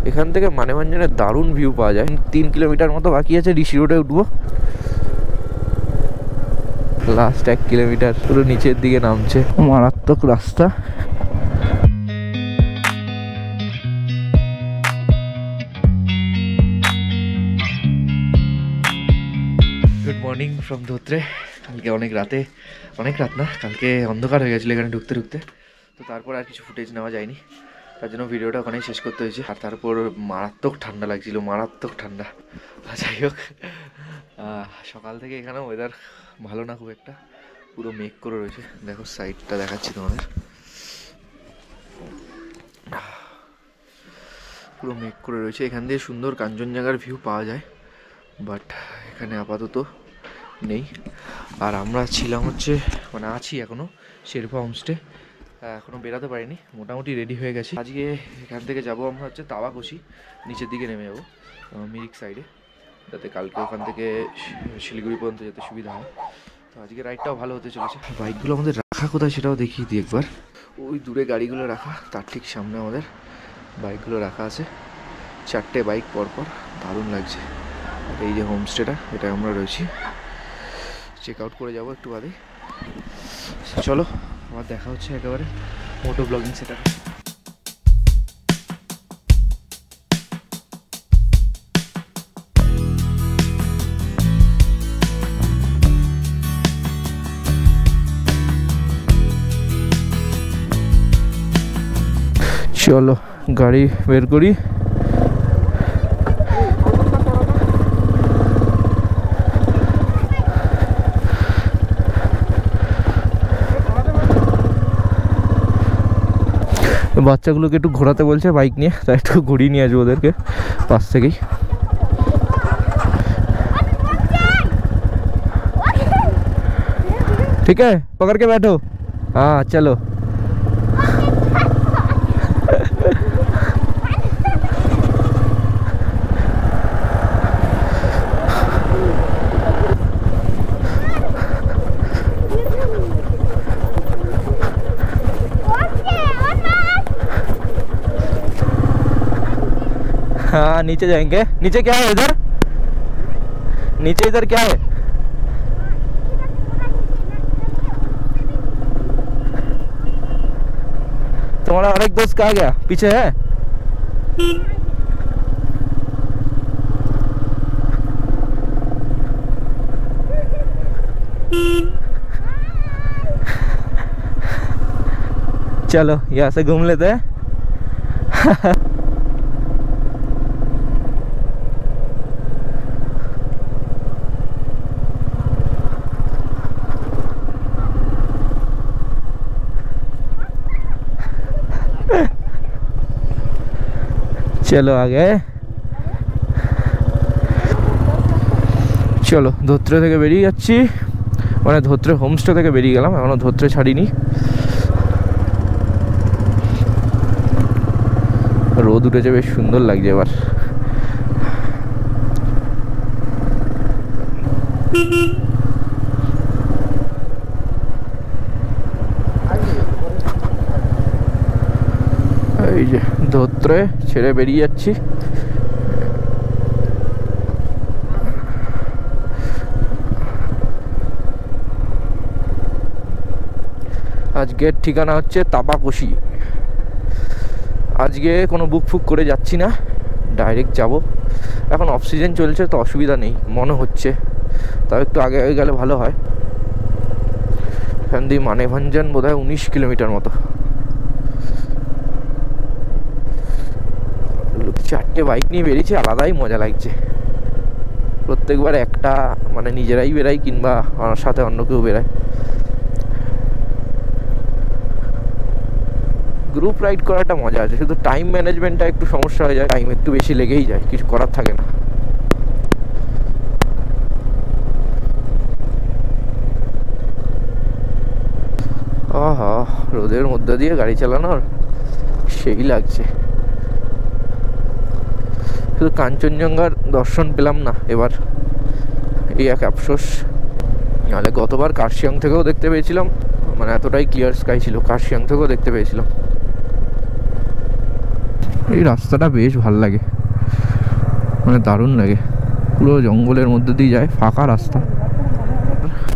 এখান থেকে মানেভঞ্জনের দারুণ ভিউ পাওয়া যায়। 3 কিলোমিটার মতো বাকি আছে, ঋষি রোডে উঠবো। লাস্ট 1 কিলোমিটার পুরো নিচের দিকে নামছে, মারাত্মক রাস্তা। Good morning from Dhotrey. কালকে অনেক রাত না, কালকে অন্ধকার হয়ে গেছিলো এখানে ঢুকতে ঢুকতে, তো তারপর আর কিছু ফুটেজ নেওয়া যায়নি, তার জন্য ভিডিওটা ওখানেই শেষ করতে হয়েছে। আর তারপর মারাত্মক ঠান্ডা লাগছিল, মারাত্মক ঠান্ডা। যাই হোক, সকাল থেকে এখানে ওয়েদার ভালো না খুব একটা, পুরো মেঘ করে রয়েছে। দেখো সাইডটা দেখাচ্ছি তোমাদের, পুরো মেঘ করে রয়েছে। এখান দিয়ে সুন্দর কাঞ্চনজঙ্ঘার ভিউ পাওয়া যায়, বাট এখানে আপাতত নেই। আর আমরা ছিলাম হচ্ছে আছি এখনও শেরপা হোমস্টে, এখনও বেরাতে পারিনি, মোটামুটি রেডি হয়ে গেছি। আজকে এখান থেকে যাবো আমরা হচ্ছে তাওয়াকশি, নিচের দিকে নেমে যাবো মিরিক সাইডে, যাতে কালকে ওখান থেকে শিলিগুড়ি পর্যন্ত যেতে সুবিধা হয়। তো আজকে রাইডটাও ভালো হতে চলেছে। বাইকগুলো আমাদের রাখা কোথায় সেটাও দেখিয়ে দিই একবার। ওই দূরে গাড়িগুলো রাখা, তার ঠিক সামনে আমাদের বাইকগুলো রাখা আছে, 4টে বাইক পরপর, দারুণ লাগছে। এই যে হোমস্টেটা, এটা আমরা রয়েছি, চেক আউট করে যাবো একটু বাদে। চলো আবার দেখা হচ্ছে একেবারে মোটো ব্লগিং সেটআপে। চলো গাড়ি বের করি। বাচ্চাগুলোকে একটু ঘোরাতে বলছে বাইক নিয়ে, তাই একটু ঘুরিয়ে নিয়ে আসবো ওদেরকে পাশ থেকেই। ठीक है, पकड़ के बैठो। हाँ चलो। हाँ नीचे जाएंगे। नीचे क्या है इधर? नीचे इधर क्या है? तुम्हारा और एक दोस्त कहाँ गया? पीछे है? चलो यहाँ से घूम लेते हैं। चलो आ गए। चलो ধোত্রে থেকে বেরিয়ে যাচ্ছি, মানে ধোত্রে হোমস্টে থেকে বেরিয়ে গেলাম, এখনো ধোত্রে ছাড়িনি। রোদ উঠেছে, বেশ সুন্দর লাগছে এবার। এই যে ধোত্রে ছেড়ে বেরিয়ে যাচ্ছি। আজকের ঠিকানা হচ্ছে তাওয়াকশি। আজকে কোনো বুক ফুক করে যাচ্ছি না, ডাইরেক্ট যাব। এখন অফ সিজন চলছে তো অসুবিধা নেই মনে হচ্ছে, তাও একটু আগে আগে গেলে ভালো হয়। এখান দিয়ে মানেভঞ্জন বোধহয় 19 কিলোমিটার মতো। 4টে বাইক নিয়ে বেরিয়েছি, আলাদাই মজা লাগছে। প্রত্যেকবার একটা মানে নিজেরাই বেরাই কিংবা আমার সাথে অন্য কেউ বেরায়। গ্রুপ রাইড করাটা মজা আছে, শুধু টাইম ম্যানেজমেন্টটা একটু সমস্যা হয়ে যায়, টাইম একটু বেশি লেগেই যায়, কিছু করার থাকে না। আহা, রোদের মধ্যে দিয়ে গাড়ি চালানোর সেই লাগছে। শুধু কাঞ্চনজঙ্ঘার দর্শন পেলাম না এবার, এই এক আফসোস। নাহলে গতবার কার্শিয়াং থেকেও দেখতে পেয়েছিলাম, মানে এতটাই ক্লিয়ার স্কাই ছিল, কার্শিয়াং থেকেও দেখতে পেয়েছিলাম। এই রাস্তাটা বেশ ভাল লাগে, মানে দারুণ লাগে, পুরো জঙ্গলের মধ্যে দিয়ে যায়, ফাঁকা রাস্তা।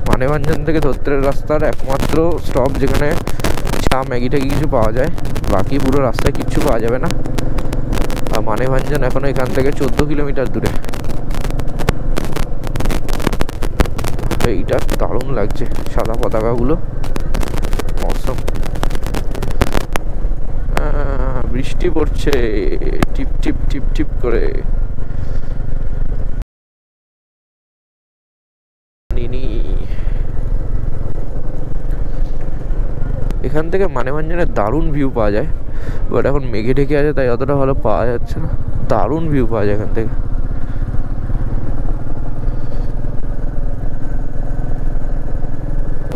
মানেভঞ্জন থেকে ধোত্রের রাস্তার একমাত্র স্টপ যেখানে চা ম্যাগি ট্যাগি কিছু পাওয়া যায়, বাকি পুরো রাস্তায় কিচ্ছু পাওয়া যাবে না। আর মানেভঞ্জন এখনো এখান থেকে 14 কিলোমিটার দূরে। এইটা দারুণ লাগছে, সাদা পতাকাগুলো মৌসুম। বৃষ্টি পড়ছে টিপ টিপ টিপ টিপ করে। এখান থেকে মানেভঞ্জনের দারুণ ভিউ পাওয়া যায়, বাট এখন মেঘে ঢেকে আছে তাই অতটা ভালো পাওয়া যাচ্ছে না। দারুণ ভিউ পাওয়া যায় এখান থেকে।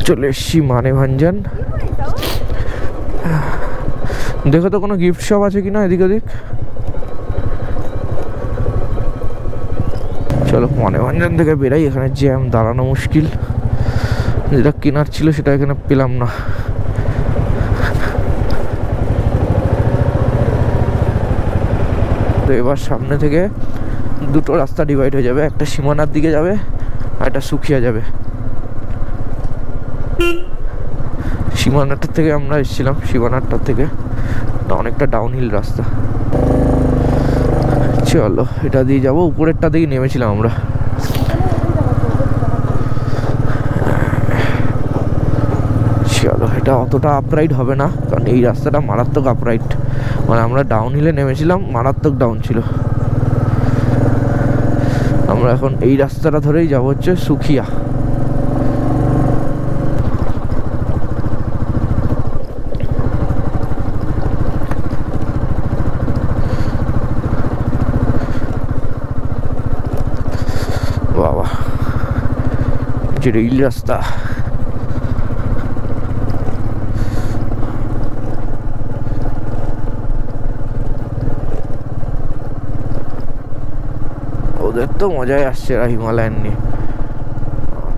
চলে এসছি মানেভঞ্জন। দেখো তো কোনো গিফট শপ আছে কিনা এদিক ওদিক। চলো মানেভঞ্জন থেকে বেরাই, এখানে জ্যাম, দাঁড়ানো মুশকিল। যেটা কেনার ছিল সেটা এখানে পেলাম না। তো এবার সামনে থেকে দুটো রাস্তা ডিভাইড হয়ে যাবে, একটা সীমানার দিকে যাবে আর একটা সুখিয়া যাবে। সীমানাটার থেকে আমরা এসেছিলাম, সীমানাটার থেকে অনেকটা ডাউনহিল রাস্তা। চলো এটা দিয়ে যাবো, উপরেরটা দিকে নেমেছিলাম আমরা। চলো এটা অতটা আপরাইট হবে না, কারণ এই রাস্তাটা মারাত্মক আপরাইট, মানে আমরা ডাউনহিলে নেমেছিলাম, মারাত্মক ডাউন ছিল। আমরা এখন এই রাস্তাটা ধরেই যাবো হচ্ছে সুখিয়া। বাবা যে রেল রাস্তা, ওদের তো মজাই আসছে এরা হিমালয়ান নিয়ে।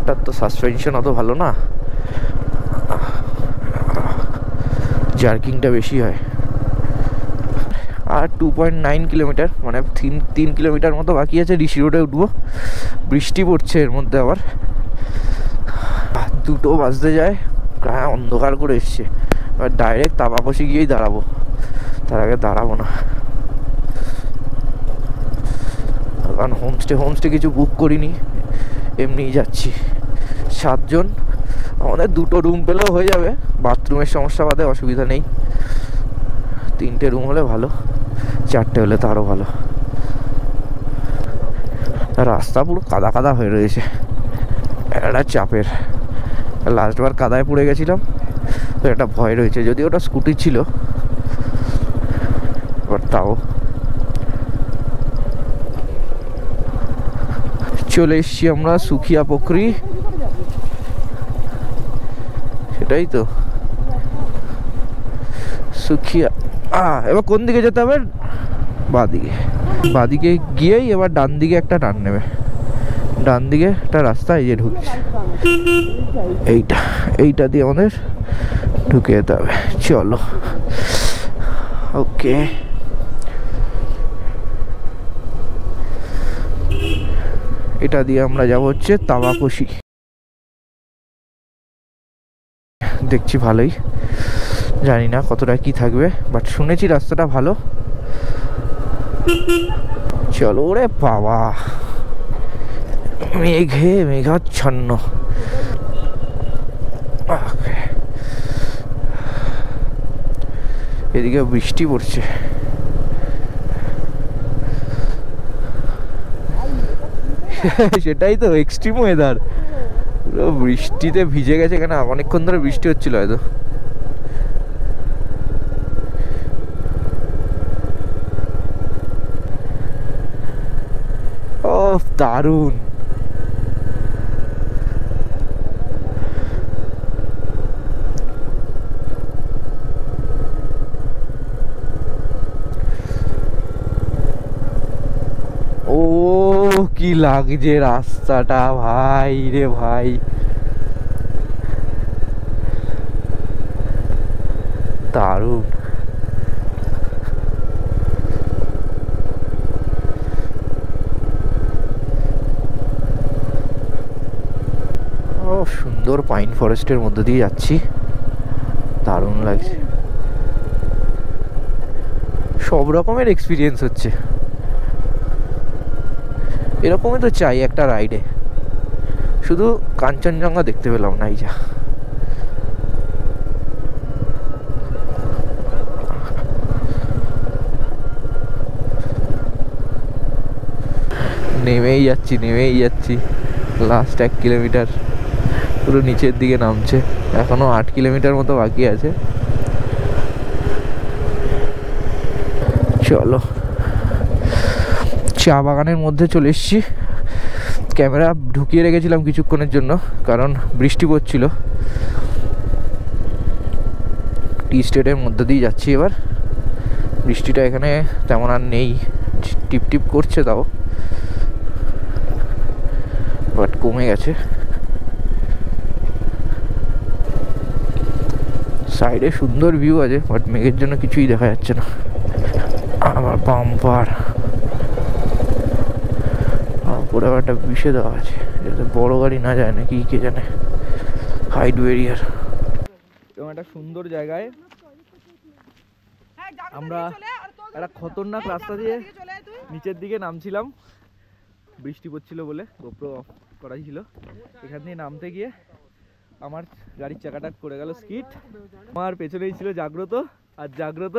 তার তো সাসপেনশন অত ভালো না, জার্কিংটা বেশি হয়। আর 2.9 কিলোমিটার, মানে 3 কিলোমিটার মতো বাকি আছে, ঋষি রোডে উঠবো। বৃষ্টি পড়ছে এর মধ্যে আবার, 2টো বাজতে যায়, প্রায় অন্ধকার করে এসছে। এবার ডাইরেক্ট তাবাকশি গিয়েই দাঁড়াবো, তার আগে দাঁড়াবো না। কারণ হোমস্টে কিছু বুক করিনি, এমনিই যাচ্ছি। 7 জন, আমাদের 2টো রুম পেলেও হয়ে যাবে, বাথরুমের সমস্যা বাদে অসুবিধা নেই। 3টে রুম হলে ভালো, 4টে হলে তো আরও ভালো। রাস্তা পুরো কাদা কাদা হয়ে রয়েছে, একটা চাপের। লাস্টবার কাদায় পড়ে গেছিলাম তো একটা ভয় রয়েছে, যদি ওটা স্কুটি ছিল, বাট তাও। চলে এসছি আমরা সুখিয়া পুকুরি, সেটাই তো সুখিয়া। এবার কোন দিকে যেতে হবে? বাঁদিকে। বাঁদিকে গিয়েই এবার ডান দিকে একটা টার্ন নেবে, ডান দিকে একটা রাস্তা এই যে ঢুকছে, এইটা দিয়ে আমাদের ঢুকে যেতে হবে। চলো ওকে, এটা দিয়ে আমরা যাব হচ্ছে তাবাকশি। দেখছি ভালোই, জানি না কতটা কি থাকবে, বাট শুনেছি রাস্তাটা ভালো। চলো ওরে বাবা, মেঘাচ্ছন্ন। এদিকে বৃষ্টি পড়ছে, সেটাই তো এক্সট্রিম ওয়েদার, পুরো বৃষ্টিতে ভিজে গেছে। এখানে অনেকক্ষণ ধরে বৃষ্টি হচ্ছিল হয়তো। ও দারুণ, ও কি লাগছে রাস্তাটা ভাই রে ভাই, দারুণ। সুন্দর পাইন ফরেস্টের মধ্যে দিয়ে যাচ্ছি, দারুণ লাগছে। সব রকমের এক্সপিরিয়েন্স হচ্ছে, এরকমই তো চাই একটা রাইডে। শুধু কাঞ্চনজঙ্ঘা দেখতে পেলাম না, এই যা। নেমেই যাচ্ছি লাস্ট 1 কিলোমিটার পুরো নিচের দিকে নামছে। এখনো 8 কিলোমিটার মতো বাকি আছে। চলো, চা বাগানের মধ্যে চলে এসছি। ক্যামেরা ঢুকিয়ে রেখেছিলাম কিছুক্ষণের জন্য, কারণ বৃষ্টি পড়ছিল। টি স্টেটের মধ্যে দিয়ে যাচ্ছি এবার। বৃষ্টিটা এখানে তেমন আর নেই, টিপ টিপ করছে তাও, বাট কমে গেছে। সাইডে সুন্দর ভিউ আছে, বাট মেঘের জন্য কিছুই দেখা যাচ্ছে না। আবার বাম্পার পুরো একটা বিষে দেওয়া আছে যাতে বড় গাড়ি না যায়, নাকি কে জানে। Hide barrier. এবং একটা সুন্দর জায়গায় আমরা একটা খতরনাক রাস্তা দিয়ে নিচের দিকে নামছিলাম, বৃষ্টি পড়ছিল বলে গোপ্রো করাই ছিল। এখান দিয়ে নামতে গিয়ে আমার গাড়ির চাকাটা করে গেল স্কিড। আমার পেছনেই ছিল জাগ্রত, আর জাগ্রত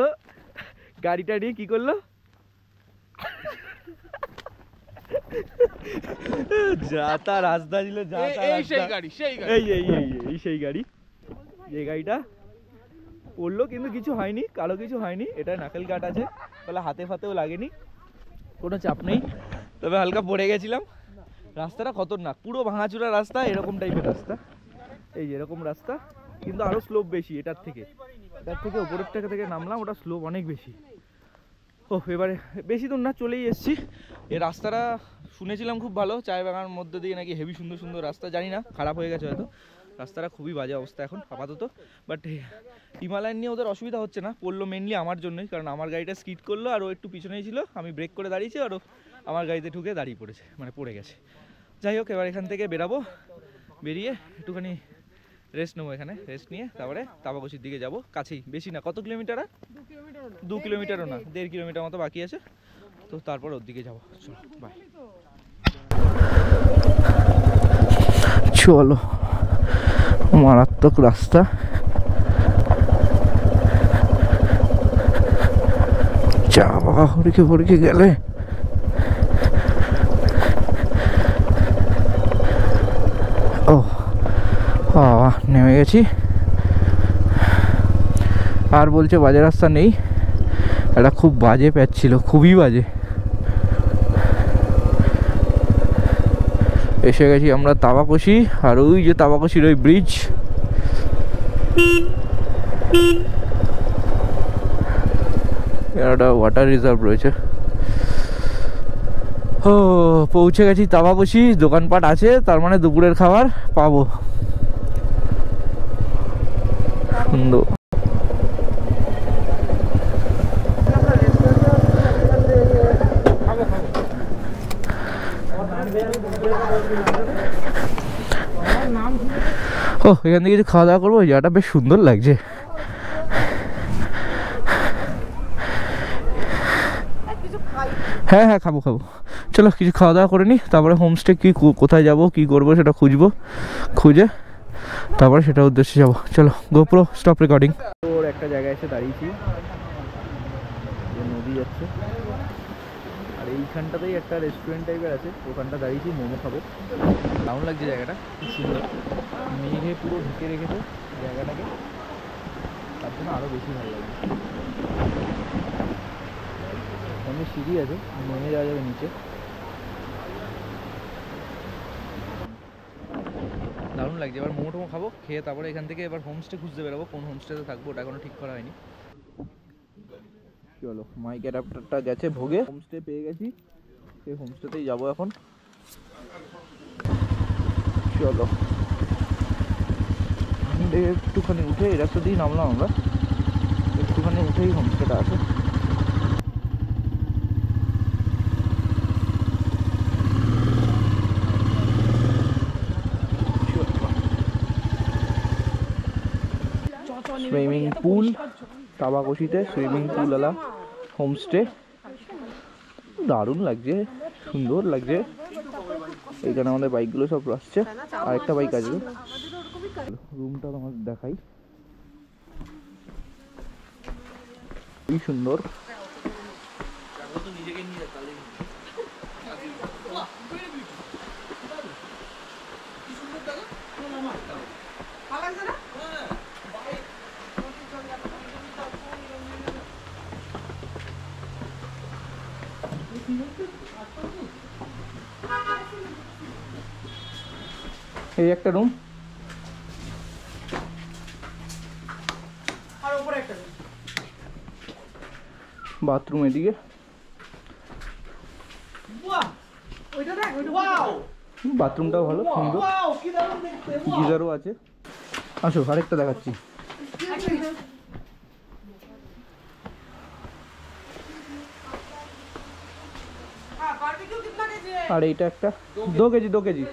গাড়িটা নিয়ে কি করলো, যা তা রাস্তা ছিল, সেই গাড়ি, যে গাড়িটা পড়লো, কিন্তু কিছু হয়নি, কারো কিছু হয়নি। এটা নাকেল কাট আছে, তাহলে হাতে ফাতেও লাগেনি, কোনো চাপ নেই। তবে হালকা পড়ে গেছিলাম। রাস্তাটা খতরনাক, পুরো ভাঙাচোরা রাস্তা, এরকম টাইপের রাস্তা, এই যে এরকম রাস্তা, কিন্তু আরো স্লোপ বেশি এটার থেকে উপরের থেকে নামলাম, ওটা স্লোপ অনেক বেশি। ও এবারে বেশি দূর না, চলেই এসছি। এই রাস্তাটা শুনেছিলাম খুব ভালো, চায় বাগানের মধ্যে দিয়ে নাকি হেভি সুন্দর সুন্দর রাস্তা, জানি না খারাপ হয়ে গেছে হয়তো। রাস্তাটা খুবই বাজে অবস্থা এখন আপাতত, বাট হিমালয়ান নিয়ে ওদের অসুবিধা হচ্ছে না। পড়লো মেনলি আমার জন্যই, কারণ আমার গাড়িটা স্কিড করলো, আর ও একটু পিছনেই ছিল, আমি ব্রেক করে দাঁড়িয়েছি, আর ও আমার গাড়িতে ঢুকে দাঁড়িয়ে পড়েছে, মানে পড়ে গেছে। যাই হোক, এবার এখান থেকে বেরাবো, বেরিয়ে একটুখানি রেস্ট নেবো, এখানে রেস্ট নিয়ে তারপরে তাবাকুশির দিকে যাব। কাছেই, বেশি না। কত কিলোমিটার? 2 কিলোমিটারও না, 1.5 কিলোমিটার মতো বাকি আছে, তো তারপর ওর দিকে যাবো। চলো বাই। চলো, মারাত্মক রাস্তা, চা বাবা হরিকে গেলে ও নেমে গেছি। আর বলছে বাজে রাস্তা নেই, এটা খুব বাজে প্যাচ ছিল, খুবই বাজে। এসে গেছি আমরা তাবাকুশি, আর ওই যে তাবাকুশির ওই ব্রিজ, একটা ওয়াটার রিজার্ভ রয়েছে। ও পৌঁছে গেছি তাবাকুশি, দোকানপাট আছে, তার মানে দুপুরের খাবার পাবো। সুন্দর। ও এখান থেকে কিছু খাওয়া দাওয়া করবো, জায়গাটা বেশ সুন্দর লাগছে। হ্যাঁ খাবো। চলো কিছু খাওয়া দাওয়া করে নি, তারপরে হোমস্টে কি কোথায় যাব কি করবো সেটা খুঁজে তারপরে সেটা উদ্দেশ্যে যাবো। চলো গোপ্রো স্টপ রেকর্ডিং। ওর একটা জায়গায় এসে দাঁড়িয়েছি, নদী যাচ্ছে, আর এইখানটাতেই একটা রেস্টুরেন্ট টাইপের আছে, ওখানটা দাঁড়িয়েছি, মোমো খাবো। দারুণ লাগছে জায়গাটা, খুব সুন্দর, মেঘে পুরো ঢেকে রেখেছে জায়গাটাকে, তার জন্য আরও বেশি ভালো লাগছে। সামনে সিঁড়ি আছে, নেমে যাওয়া যাবে নিচে। দারুণ লাগছে। এবার মোমো টোমো খাবো, খেয়ে তারপরে এখান থেকে এবার হোমস্টে খুঁজতে বেরোবো। কোন হোমস্টেতে থাকবো ওটা এখনো ঠিক করা হয়নি। চলো, মাইক অ্যাডাপ্টারটা গেছে ভোগে, হোমস্টে পেয়ে গেছি, সেই হোমস্টেতেই যাবো এখন। চলো একটুখানি উঠে, এই রাস্তা দিয়েই নামলাম আমরা, একটুখানি উঠেই হোমস্টেটা আছে। সুইমিং পুল, তাবাকশিতে সুইমিং পুলওয়ালা হোমস্টে। দারুণ লাগছে, সুন্দর লাগছে। এইখানে আমাদের বাইকগুলো সব আসছে, আরেকটা বাইক আসবে। রুমটা তোমাদের দেখাই, খুবই সুন্দর। এই একটা রুম, বাথরুম এদিকে। বাথরুমটাও ভালো, সুন্দর, গিজারও আছে। আসো আরেকটা দেখাচ্ছি। আর এইটা একটা 2 কেজি, 2 কেজি।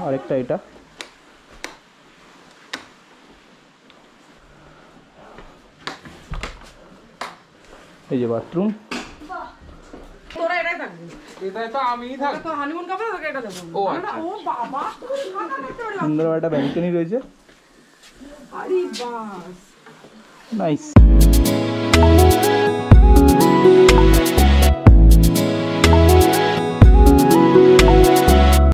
আরেকটা এটা, এই যে বাথরুম। তোরা এটাই থাকবি, এটাই তো আমিই থাকব। তো হানিমুন কাপড় তোকে এটা দেব। ও আচ্ছা, ও বাবা সুন্দর একটা ব্যালকনি রয়েছে। আরে বাস, নাইস।